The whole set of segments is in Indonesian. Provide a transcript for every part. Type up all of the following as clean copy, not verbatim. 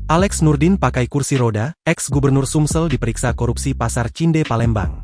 Alex Nurdin pakai kursi roda, ex-gubernur Sumsel diperiksa korupsi Pasar Cinde Palembang.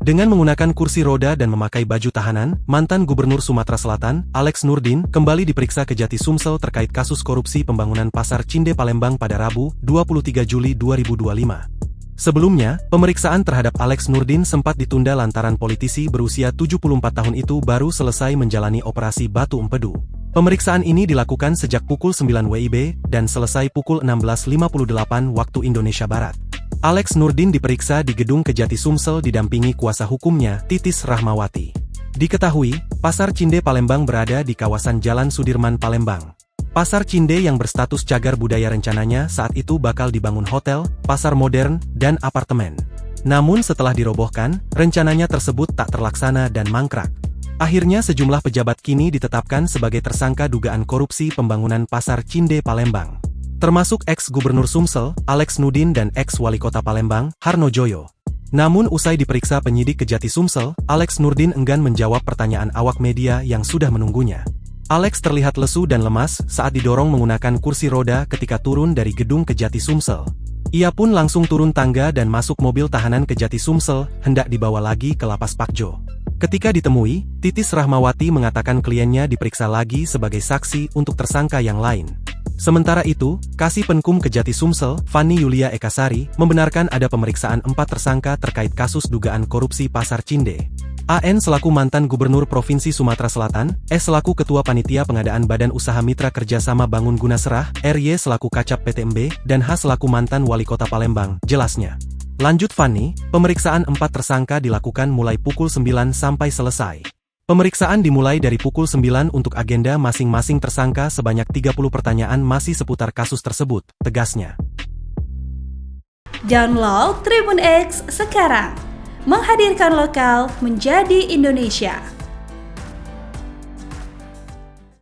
Dengan menggunakan kursi roda dan memakai baju tahanan, mantan Gubernur Sumatera Selatan, Alex Nurdin, kembali diperiksa Kejati Sumsel terkait kasus korupsi pembangunan Pasar Cinde Palembang pada Rabu, 23 Juli 2025. Sebelumnya, pemeriksaan terhadap Alex Nurdin sempat ditunda lantaran politisi berusia 74 tahun itu baru selesai menjalani operasi batu empedu. Pemeriksaan ini dilakukan sejak pukul 9 WIB dan selesai pukul 16.58 waktu Indonesia Barat. Alex Nurdin diperiksa di gedung Kejati Sumsel didampingi kuasa hukumnya, Titis Rahmawati. Diketahui, Pasar Cinde Palembang berada di kawasan Jalan Sudirman Palembang. Pasar Cinde yang berstatus cagar budaya rencananya saat itu bakal dibangun hotel, pasar modern, dan apartemen. Namun setelah dirobohkan, rencananya tersebut tak terlaksana dan mangkrak. Akhirnya sejumlah pejabat kini ditetapkan sebagai tersangka dugaan korupsi pembangunan Pasar Cinde Palembang. Termasuk ex-gubernur Sumsel, Alex Nurdin dan ex-wali kota Palembang, Harno Joyo. Namun usai diperiksa penyidik Kejati Sumsel, Alex Nurdin enggan menjawab pertanyaan awak media yang sudah menunggunya. Alex terlihat lesu dan lemas saat didorong menggunakan kursi roda ketika turun dari gedung Kejati Sumsel. Ia pun langsung turun tangga dan masuk mobil tahanan Kejati Sumsel, hendak dibawa lagi ke Lapas Pakjo. Ketika ditemui, Titis Rahmawati mengatakan kliennya diperiksa lagi sebagai saksi untuk tersangka yang lain. Sementara itu, Kasih Penkum Kejati Sumsel, Fanny Yulia Ekasari, membenarkan ada pemeriksaan 4 tersangka terkait kasus dugaan korupsi Pasar Cinde. AN selaku mantan Gubernur Provinsi Sumatera Selatan, S selaku Ketua Panitia Pengadaan Badan Usaha Mitra Kerjasama Bangun Guna Serah, RY selaku Kacap PTMB, dan H selaku mantan Wali Kota Palembang, jelasnya. Lanjut Fanny, pemeriksaan 4 tersangka dilakukan mulai pukul 9 sampai selesai. Pemeriksaan dimulai dari pukul 9 untuk agenda masing-masing tersangka sebanyak 30 pertanyaan masih seputar kasus tersebut, tegasnya. Download Tribun X sekarang, menghadirkan lokal menjadi Indonesia.